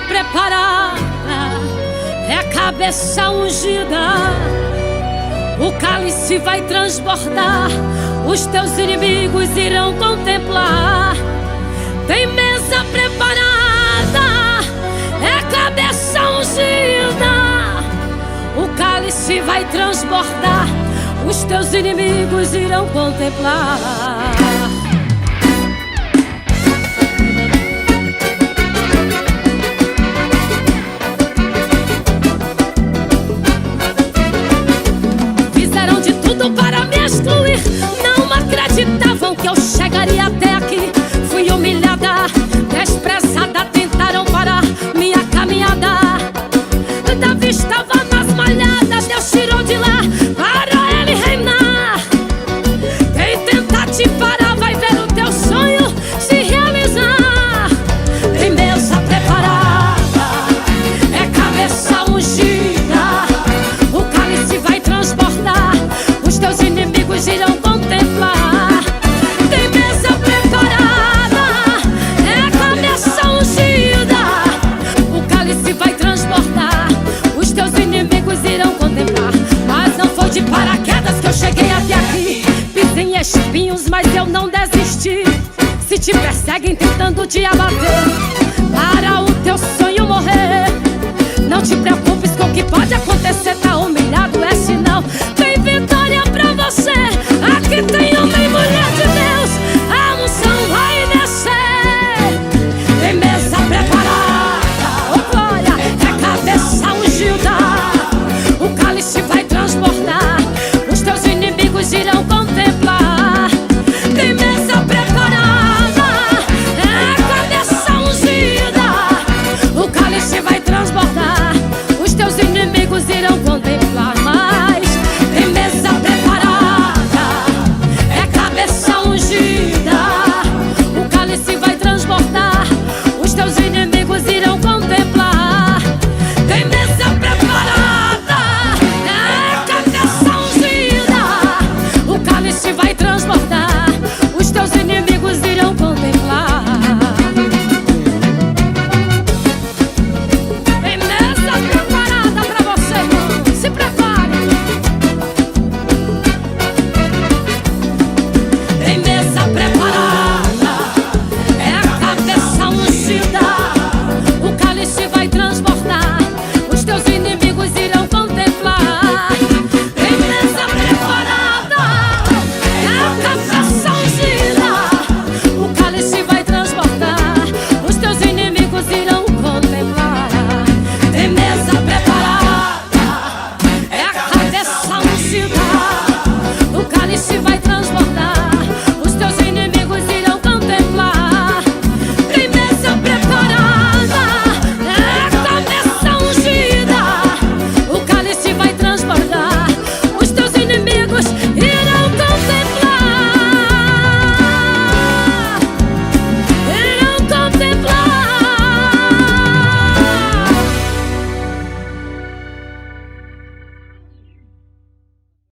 preparada, é a cabeça ungida. O cálice vai transbordar, os teus inimigos irão contemplar. Tem mesa preparada, é a cabeça ungida. O cálice vai transbordar, os teus inimigos irão contemplar. Para me excluir, não acreditavam que eu chegaria até aqui. Fui humilhada, desprezada, tentaram parar minha caminhada. Davi estava nas malhadas, Deus tirou de lá para ele reinar. Quem tentar te parar vai ver o teu sonho se realizar. Tem mesa preparada, é cabeça ungida. O cálice vai transbordar, os teus inimigos irão contemplar. Tem mesa preparada, é a cabeça ungida. O cálice vai transbordar, os teus inimigos irão contemplar. Mas não foi de paraquedas que eu cheguei até aqui. Pisei em espinhos, mas eu não desisti. Se te perseguem tentando te abater, para o teu sonho morrer, não te preocupes com o que pode acontecer. Tá humilhado, é sinal, tem vitória pra você. Aqui tem homem e mulher de Deus, a unção vai descer. Tem mesa preparada, oh glória, é cabeça ungida. O cálice vai transbordar, os teus inimigos irão contemplar. Tem mesa preparada, é cabeça ungida. O cálice vai transbordar, os teus inimigos irão contemplar. Mas tem mesa preparada, é cabeça ungida. O cálice vai transbordar, os teus inimigos irão contemplar. Tem mesa preparada, é cabeça ungida. O cálice vai transbordar, os teus inimigos irão contemplar. Tem mesa preparada pra você, irmão. Se prepare. Tem mesa preparada, é a cabeça ungida. O cálice vai transbordar, os teus inimigos irão contemplar. Tem mesa preparada, é a cabeça ungida. O cálice vai transbordar, os teus inimigos irão contemplar. Tem mesa preparada, é a cabeça ungida. O cálice vai